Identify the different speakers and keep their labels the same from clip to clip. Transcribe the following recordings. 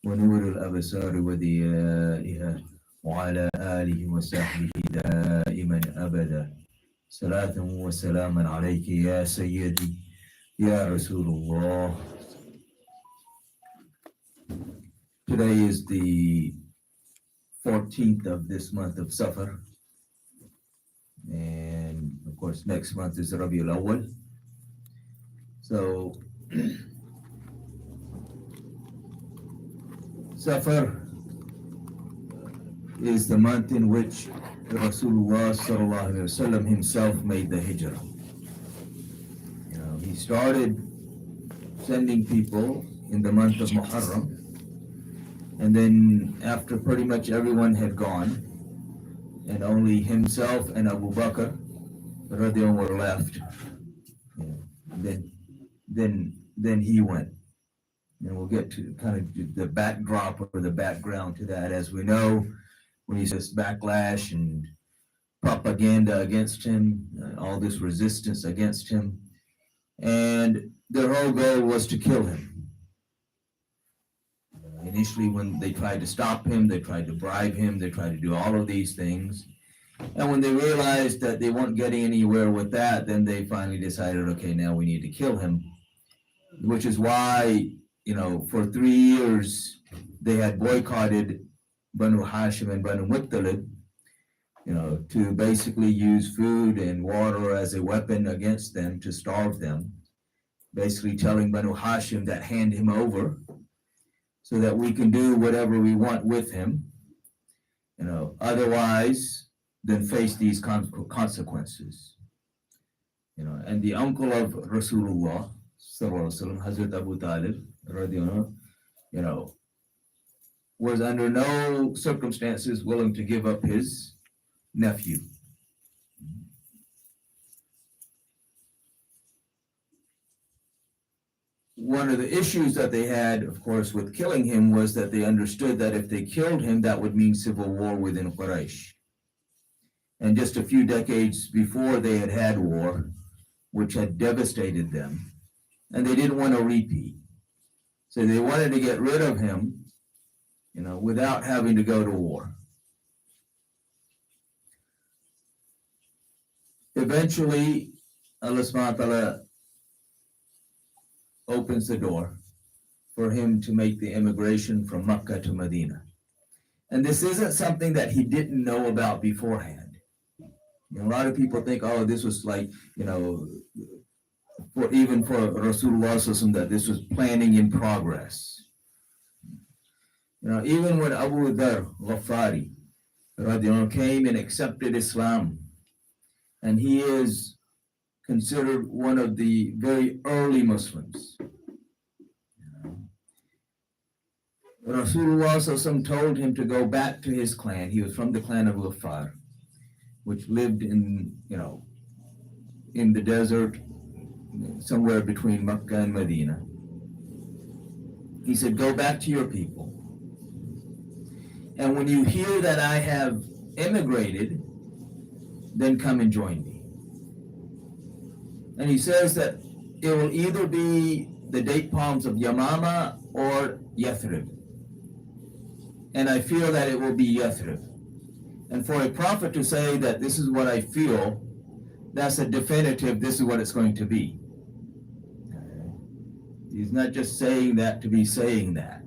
Speaker 1: ونور الأبصار وضيائها وعلى آله وصحبه دائما أبدا صلاة وسلاما عليك يا سيدي يا رسول الله. Today is the 14th of this month of Safar, and of course next month is Rabiul Awwal. So Safar is the month in which Rasulullah sallallahu alaihi wasallam himself made the Hijrah. He started sending people in the month of Muharram, and then after pretty much everyone had gone, and only himself and Abu Bakr radiyallahu were left, then he went. And we'll get to kind of the backdrop or the background to that. As we know, when he says backlash and propaganda against him, all this resistance against him, and their whole goal was to kill him. Initially, when they tried to stop him, they tried to bribe him, they tried to do all of these things. And when they realized that they weren't getting anywhere with that, then they finally decided, okay, now we need to kill him, which is why, for 3 years, they had boycotted Banu Hashim and Banu Muttalib, to basically use food and water as a weapon against them to starve them, basically telling Banu Hashim that hand him over so that we can do whatever we want with him, otherwise then face these consequences. And the uncle of Rasulullah, Hazrat Abu Talib, was under no circumstances willing to give up his nephew. One of the issues that they had, of course, with killing him was that they understood that if they killed him, that would mean civil war within Quraysh. And just a few decades before, they had had war, which had devastated them, and they didn't want a repeat. So they wanted to get rid of him, without having to go to war. Eventually, Allah subhanahu wa ta'ala opens the door for him to make the emigration from Makkah to Medina. And this isn't something that he didn't know about beforehand. A lot of people think, oh, this was like, even for Rasulullah, that this was planning in progress. Even when Abu Dhar Ghafari came and accepted Islam, and he is considered one of the very early Muslims. Rasulullah told him to go back to his clan. He was from the clan of Ghafar, which lived in the desert, somewhere between Makkah and Medina. He said, go back to your people. And when you hear that I have emigrated, then come and join me. And he says that it will either be the date palms of Yamama or Yathrib. And I feel that it will be Yathrib. And for a prophet to say that this is what I feel, that's a definitive, this is what it's going to be. He's not just saying that to be saying that.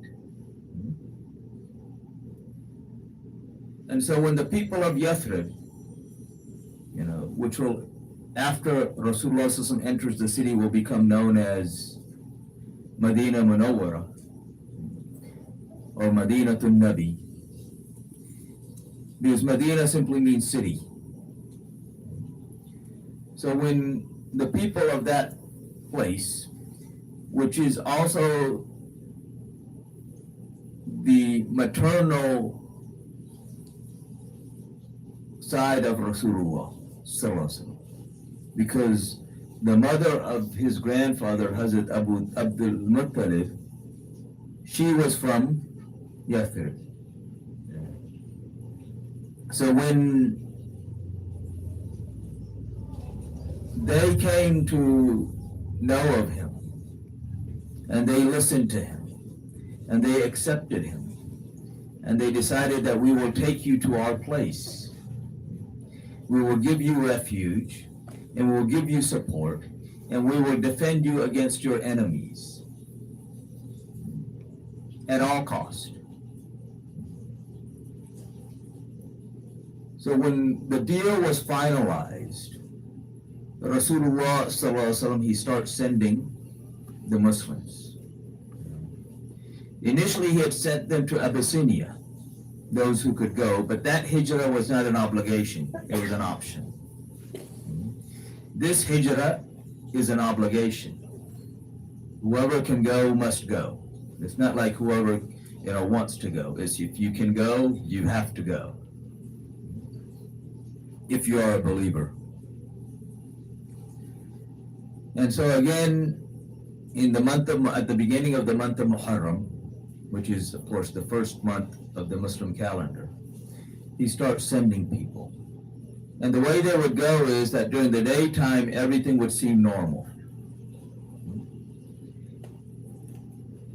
Speaker 1: And so when the people of Yathrib, which will, after Rasulullah enters the city, will become known as Medina Munawwara or Madinatun Nabi, because Medina simply means city. So when the people of that place, which is also the maternal side of Rasulullah, because the mother of his grandfather, Hazrat Abdul Muttalib, she was from Yathrib. So when they came to know of him, and they listened to him, and they accepted him. And they decided that we will take you to our place. We will give you refuge, and we will give you support, and we will defend you against your enemies at all cost. So when the deal was finalized, Rasulullah sallallahu alaihi wasallam, he starts sending the Muslims. Initially, he had sent them to Abyssinia, those who could go, but that hijrah was not an obligation, it was an option. This hijrah is an obligation. Whoever can go must go. It's not like whoever wants to go. It's if you can go, you have to go. If you are a believer. And so again, at the beginning of the month of Muharram, which is of course the first month of the Muslim calendar, he starts sending people. And the way they would go is that during the daytime, everything would seem normal.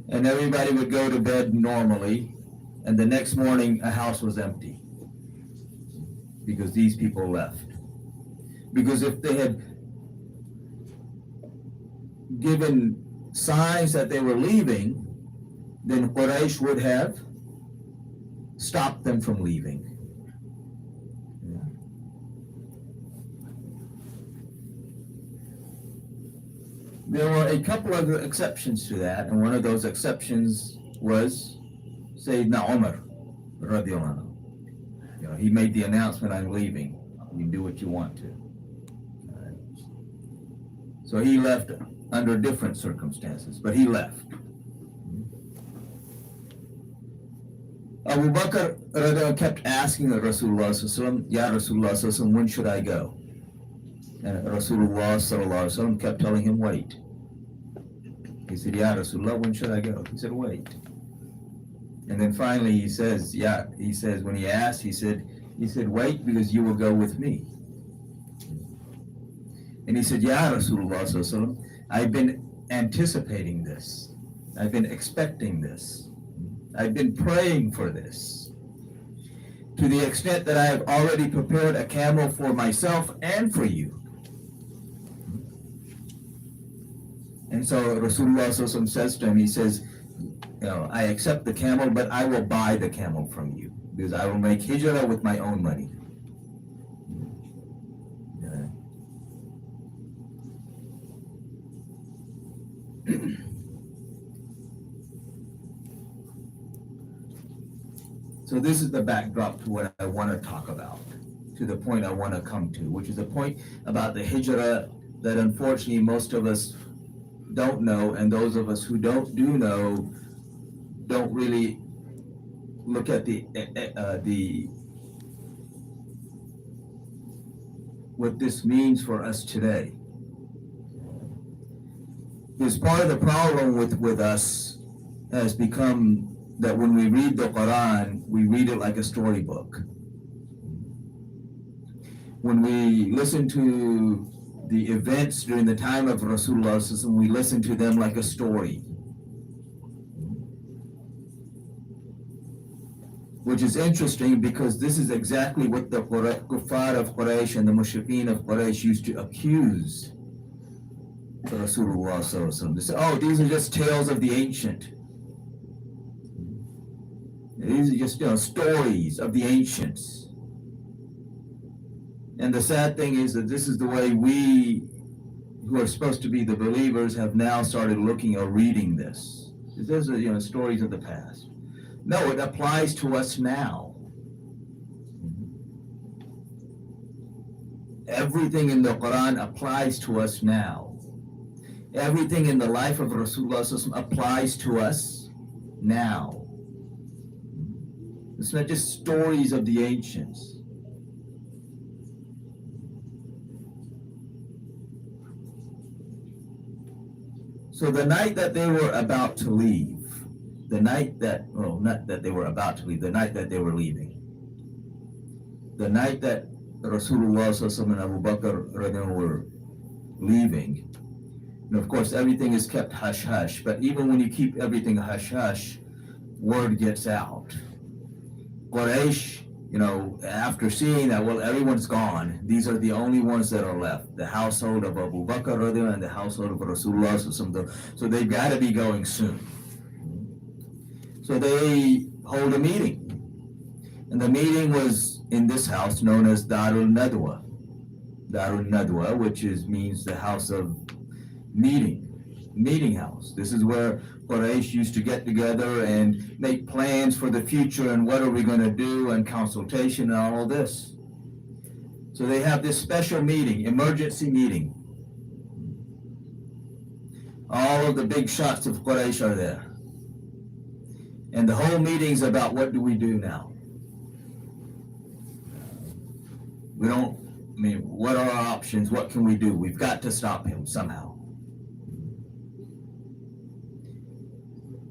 Speaker 1: And everybody would go to bed normally, and the next morning a house was empty because these people left. Because if they had given signs that they were leaving, then Quraysh would have stopped them from leaving. There were a couple of exceptions to that, and one of those exceptions was Sayyidina Umar radiallahu anhu. He made the announcement, I'm leaving. You can do what you want to. So he left under different circumstances, but he left. Abu Bakr kept asking Rasulullah sallallahu alaihi wasallam, Ya Rasulullah sallallahu alaihi wasallam, when should I go? And Rasulullah sallallahu alaihi wasallam kept telling him, wait. He said, Ya Rasulullah, when should I go? He said, wait. And then finally he says, when he asked, he said, wait, because you will go with me. And he said, Ya Rasulullah sallallahu alaihi wasallam, I've been anticipating this. I've been expecting this. I've been praying for this, to the extent that I have already prepared a camel for myself and for you. And so Rasulullah says to him, he says, I accept the camel, but I will buy the camel from you, because I will make hijrah with my own money. So this is the backdrop to what I want to talk about, to the point I want to come to, which is the point about the hijrah that unfortunately most of us don't know, and those of us who do know don't really look at what this means for us today. Because part of the problem with us has become that when we read the Quran, we read it like a storybook. When we listen to the events during the time of Rasulullah, we listen to them like a story. Which is interesting, because this is exactly what the kuffar of Quraysh and the mushrikeen of Quraysh used to accuse Rasulullah. They say, oh, these are just tales of the ancient. These are just stories of the ancients. And the sad thing is that this is the way we, who are supposed to be the believers, have now started looking or reading this. Those are stories of the past. No, it applies to us now. Everything in the Quran applies to us now. Everything in the life of Rasulullah applies to us now. It's not just stories of the ancients. So the night that they were about to leave, the night that they were leaving, the night that Rasulullah and Abu Bakr were leaving, and of course everything is kept hush-hush, but even when you keep everything hush-hush, word gets out. Quraysh, after seeing that, well, everyone's gone. These are the only ones that are left. The household of Abu Bakr and the household of Rasulullah. So they've got to be going soon. So they hold a meeting. And the meeting was in this house known as Darul Nadwa. Darul Nadwa, which means the house of meeting house. This is where Quraysh used to get together and make plans for the future and what are we going to do and consultation and all of this. So they have this special meeting, emergency meeting. All of the big shots of Quraysh are there. And the whole meeting's about what do we do now? What are our options? What can we do? We've got to stop him somehow.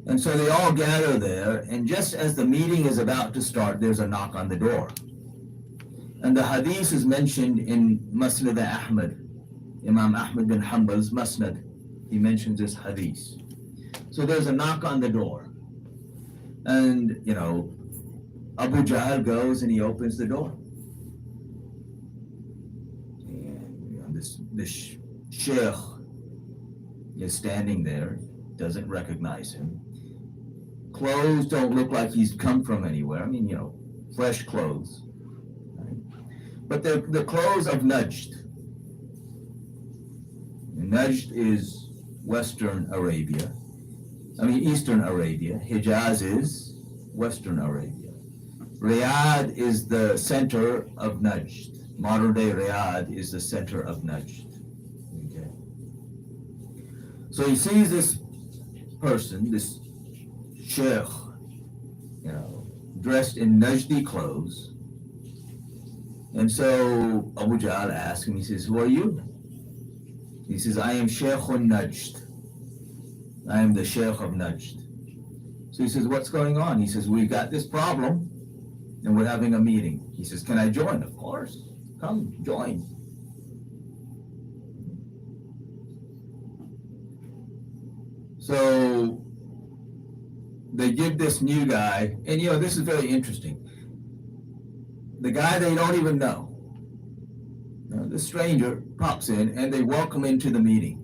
Speaker 1: And so they all gather there, and just as the meeting is about to start, there's a knock on the door. And the hadith is mentioned in Musnad Ahmad, Imam Ahmad bin Hanbal's Musnad. He mentions this hadith. So there's a knock on the door. And, Abu Jahl goes and he opens the door. And this sheikh is standing there, doesn't recognize him. Clothes don't look like he's come from anywhere. Fresh clothes. Right? But they're the clothes of Najd. And Najd is Eastern Arabia. Hijaz is Western Arabia. Riyadh is the center of Najd. Modern day Riyadh is the center of Najd. Okay. So he sees this person, this sheikh, dressed in Najdi clothes. And so Abu Jahl asks him, he says, who are you? He says, I am Sheikhun Najd. I am the Sheikh of Najd. So he says, what's going on? He says, we've got this problem and we're having a meeting. He says, can I join? Of course. Come, join. So they give this new guy, and this is very interesting. The guy they don't even know, the stranger pops in and they welcome into the meeting.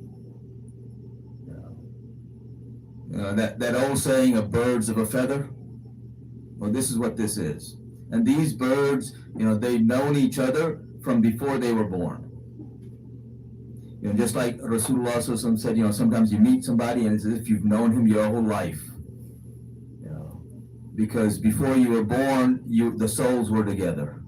Speaker 1: That old saying of birds of a feather? Well, this is what this is. And these birds, they've known each other from before they were born. Just like Rasulullah said, sometimes you meet somebody and it's as if you've known him your whole life. Because before you were born, the souls were together.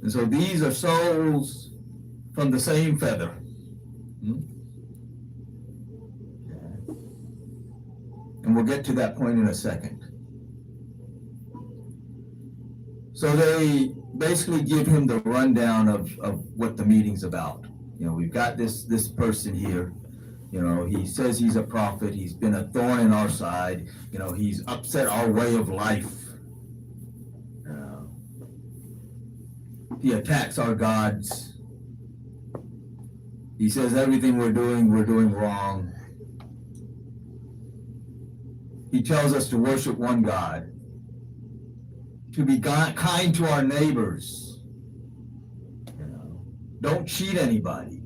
Speaker 1: And so these are souls from the same feather. And we'll get to that point in a second. So they basically give him the rundown of what the meeting's about. We've got this person here. He says he's a prophet. He's been a thorn in our side. He's upset our way of life. He attacks our gods. He says everything we're doing wrong. He tells us to worship one God, to be kind to our neighbors. Don't cheat anybody.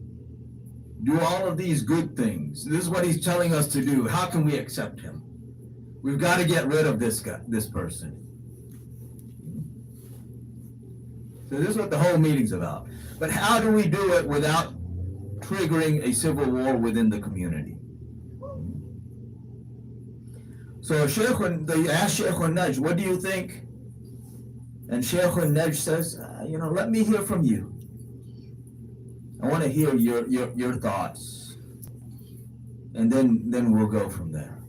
Speaker 1: Do all of these good things. This is what he's telling us to do. How can we accept him? We've got to get rid of this guy, this person. So this is what the whole meeting's about. But how do we do it without triggering a civil war within the community? So they asked Sheikh Najd, what do you think? And Sheikh Najd says, let me hear from you. I want to hear your thoughts. And then we'll go from there.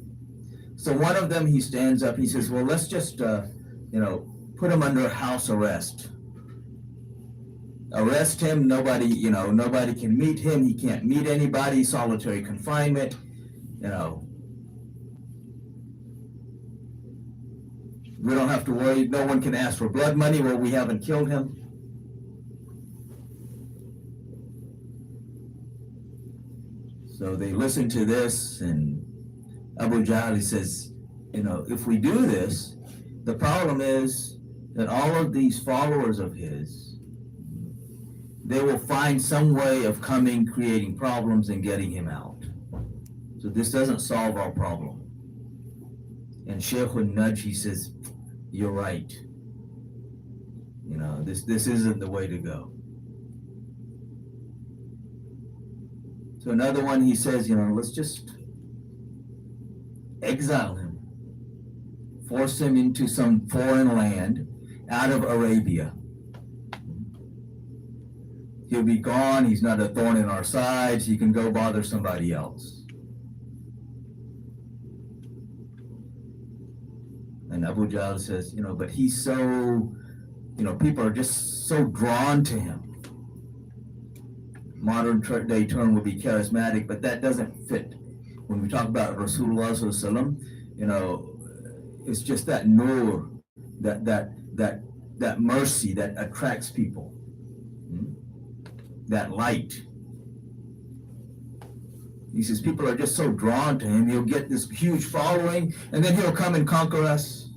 Speaker 1: So one of them, he stands up, he says, well, let's just, put him under house arrest. Arrest him, nobody can meet him, he can't meet anybody, solitary confinement, We don't have to worry, no one can ask for blood money where we haven't killed him. So they listen to this, and Abu Jahl says, if we do this, the problem is that all of these followers of his, they will find some way of creating problems and getting him out. So this doesn't solve our problem. And Shaykh al-Najj, he says, you're right. This isn't the way to go. So another one, he says, let's just exile him, force him into some foreign land out of Arabia. He'll be gone. He's not a thorn in our sides. He can go bother somebody else. And Abu Jahl says, but he's so, people are just so drawn to him. Modern day term would be charismatic, but that doesn't fit. When we talk about Rasulullah sallallahu alaihi wasallam, it's just that nur, that mercy that attracts people, that light. He says people are just so drawn to him. He'll get this huge following, and then he'll come and conquer us.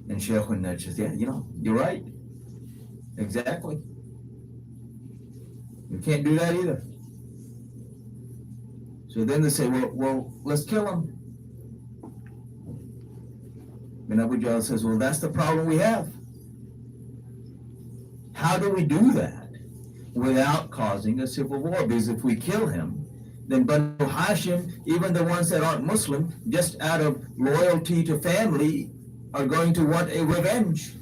Speaker 1: And Shaykh al-Najj says, yeah, you're right. Exactly. You can't do that either. So then they say, well, let's kill him. And Abu Jahl says, well, that's the problem we have. How do we do that without causing a civil war? Because if we kill him, then Banu Hashim, even the ones that aren't Muslim, just out of loyalty to family, are going to want a revenge.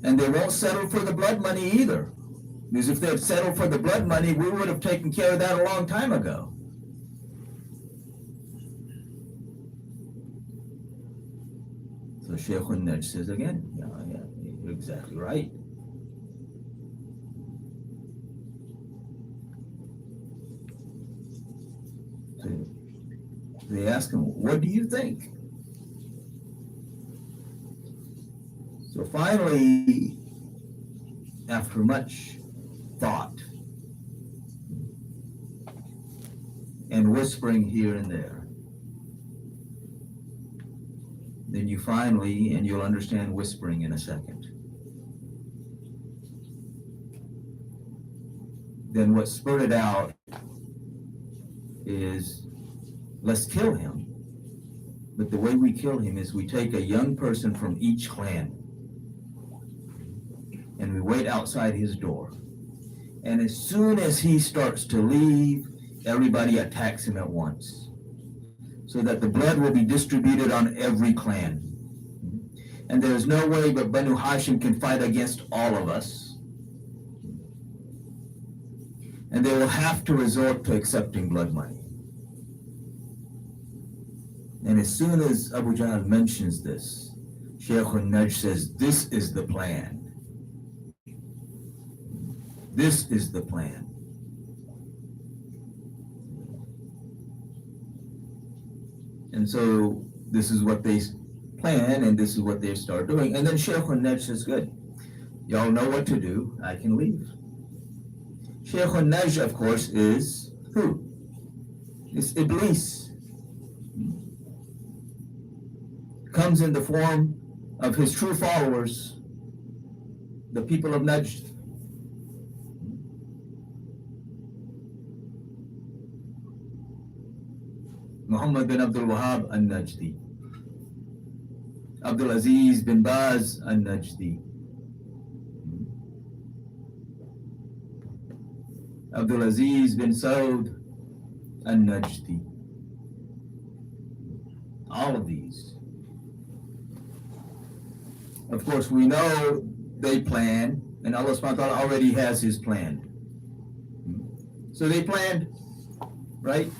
Speaker 1: And they won't settle for the blood money either. Because if they'd settled for the blood money, we would have taken care of that a long time ago. So Shaykh al-Najj says again, yeah, you're exactly right. So they ask him, what do you think? So finally, after much thought and whispering here and there, then you finally, and you'll understand whispering in a second, then what spurted out is, let's kill him. But the way we kill him is we take a young person from each clan and we wait outside his door. And as soon as he starts to leave, everybody attacks him at once, so that the blood will be distributed on every clan. And there's no way but Banu Hashim can fight against all of us. And they will have to resort to accepting blood money. And as soon as Abu Jahl mentions this, Shaykh al-Najj says, this is the plan. This is the plan. And so this is what they plan, and this is what they start doing. And then Shaykh al-Najj says, good, y'all know what to do, I can leave. Shaykh al-Najj, of course, is who? It's Iblis. Comes in the form of his true followers, the people of Najd. Muhammad bin Abdul Wahab al-Najdi, Abdul Aziz bin Baz al-Najdi, Abdul Aziz bin Saud al-Najdi. All of these. Of course, we know they plan, and Allah subhanahu wa ta'ala already has his plan. So they planned, right?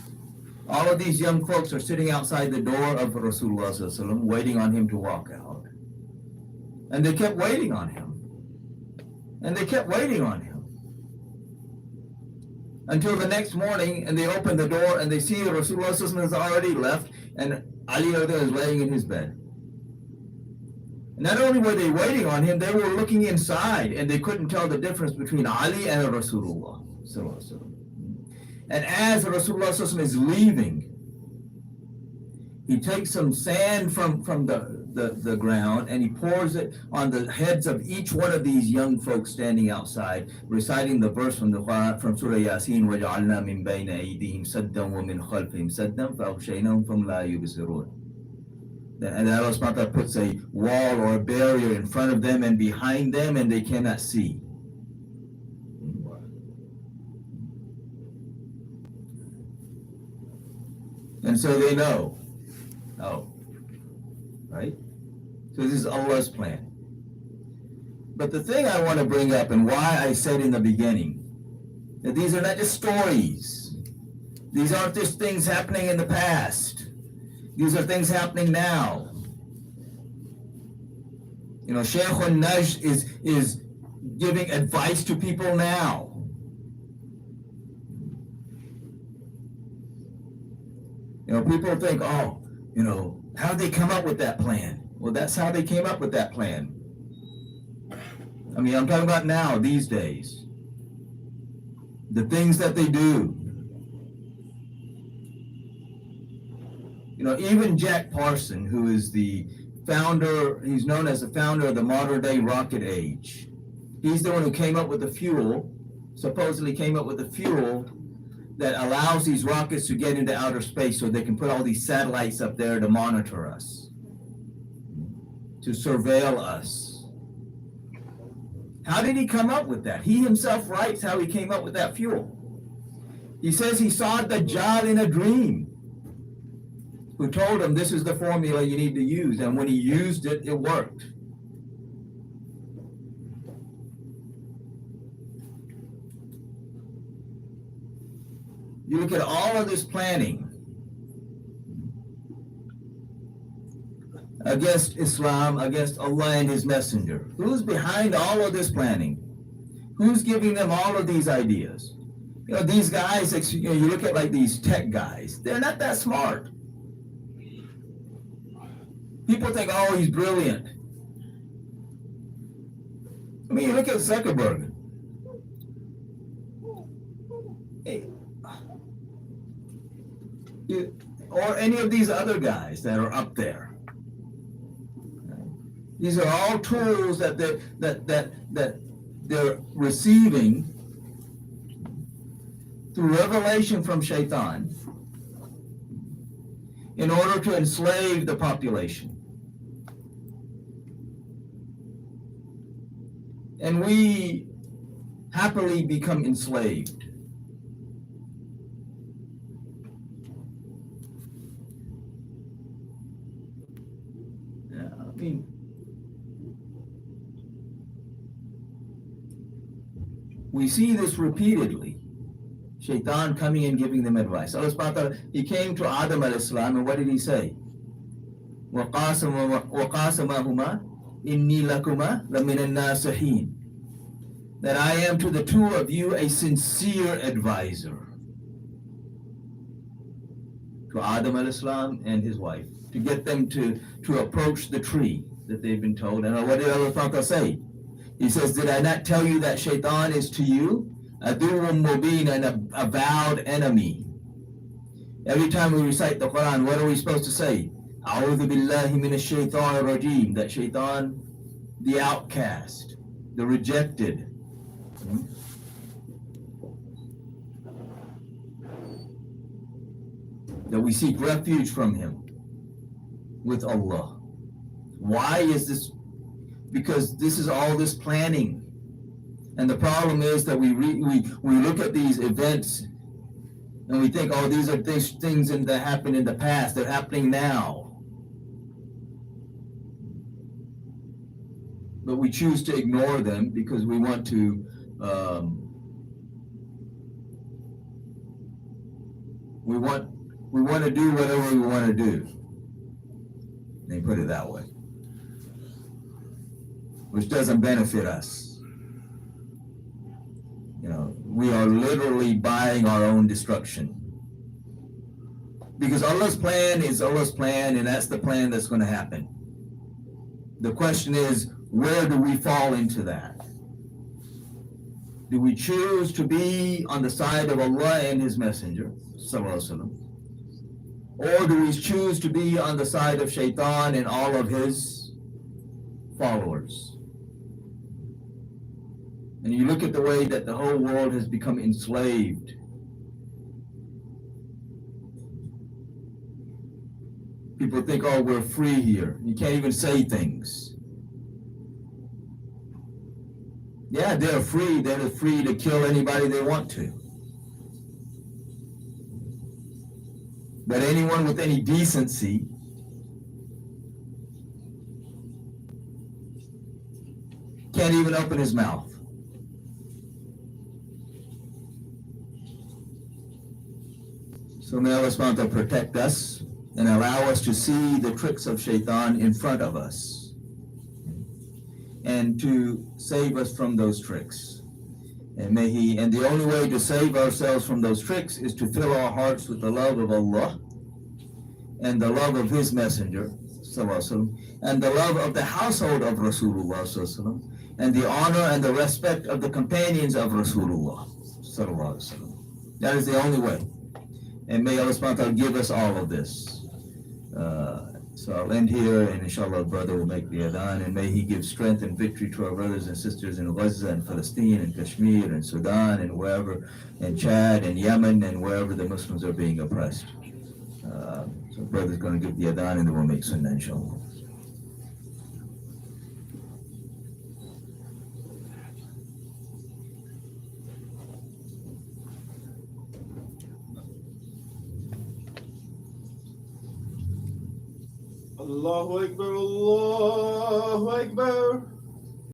Speaker 1: All of these young folks are sitting outside the door of Rasulullah sallallahu alaihi wasallam, waiting on him to walk out. And they kept waiting on him. And they kept waiting on him. Until the next morning, and they open the door, and they see that Rasulullah sallallahu alaihi wasallam has already left, and Ali is laying in his bed. Not only were they waiting on him, they were looking inside, and they couldn't tell the difference between Ali and Rasulullah. And as Rasulullah is leaving, he takes some sand from the ground and he pours it on the heads of each one of these young folks standing outside, reciting the verse from the Quran, from Surah Yasin, وَجَعَلْنَا مِن بَيْنَ أَيْدِيهِمْ سَدًّا وَمِنْ خَلْفِهِمْ سَدًّا فَأَغْشَيْنَاهُمْ فَهُمْ لَا يُبْصِرُونَ. And Allah subhanahu wa ta'ala puts a wall or a barrier in front of them and behind them, and they cannot see. And so they know. Oh, right? So this is Allah's plan. But the thing I want to bring up, and why I said in the beginning, that these are not just stories. These aren't just things happening in the past. These are things happening now. You know, Shaykh al-Najd is giving advice to people now. You know, people think, oh, you know, how did they come up with that plan? Well, that's how they came up with that plan. I mean, I'm talking about now, these days. The things that they do. You know, even Jack Parson, who is the founder, he's known as the founder of the modern day rocket age. He's the one who came up with the fuel, supposedly came up with the fuel that allows these rockets to get into outer space so they can put all these satellites up there to monitor us, to surveil us. How did he come up with that? He himself writes how he came up with that fuel. He says he saw Dajjal in a dream, who told him this is the formula you need to use, and when he used it, it worked. You look at all of this planning against Islam, against Allah and His Messenger. Who's behind all of this planning? Who's giving them all of these ideas? You know, these guys, you know, you look at like these tech guys, they're not that smart. People think, oh, he's brilliant. I mean, you look at Zuckerberg. Or any of these other guys that are up there. These are all tools that they're receiving through revelation from Shaitan in order to enslave the population. And we happily become enslaved. We see this repeatedly. Shaitan coming and giving them advice. Allah subhanahu wa ta'ala, He came to Adam alayhi salam, and what did He say? وَقَاسَمَهُمَا إِنِّي لَكُمَا لَمِنَ النَّاصِحِينَ. That I am to the two of you a sincere advisor. To Adam alayhi salam and his wife, to get them to approach the tree that they've been told. And what did Allah subhanahu wa ta'ala say? He says, did I not tell you that Shaitan is to you aduwwun mubin, and a avowed enemy? Every time we recite the Quran, what are we supposed to say? A'udhu billahi minash shaitanir rajim. That Shaitan, the outcast, the rejected. That we seek refuge from him with Allah. Why is this? Because this is all this planning. And the problem is that we look at these events and we think, oh, these are things that happened in the past. They're happening now. But we choose to ignore them because we want to we want to do whatever we want to do. They put it that way, which doesn't benefit us. You know, we are literally buying our own destruction. Because Allah's plan is Allah's plan, and that's the plan that's going to happen. The question is, where do we fall into that? Do we choose to be on the side of Allah and His Messenger, sallallahu alaihi wasallam, or do we choose to be on the side of Shaitan and all of his followers? And you look at the way that the whole world has become enslaved. People think, oh, we're free here. You can't even say things. Yeah, they're free. They're free to kill anybody they want to. But anyone with any decency can't even open his mouth. So may Allah subhanahu wa ta'ala protect us and allow us to see the tricks of Shaitan in front of us, and to save us from those tricks. And the only way to save ourselves from those tricks is to fill our hearts with the love of Allah and the love of His Messenger, and the love of the household of Rasulullah, and the honor and the respect of the companions of Rasulullah. That is the only way. And may Allah subhanahu wa ta'ala give us all of this. So I'll end here, and inshallah, brother will make the adhan, and may he give strength and victory to our brothers and sisters in Gaza and Palestine and Kashmir and Sudan and wherever, and Chad and Yemen and wherever the Muslims are being oppressed. So brother's going to give the adhan, and then we'll make sunnah, inshallah.
Speaker 2: Allahu Akbar, Allahu Akbar.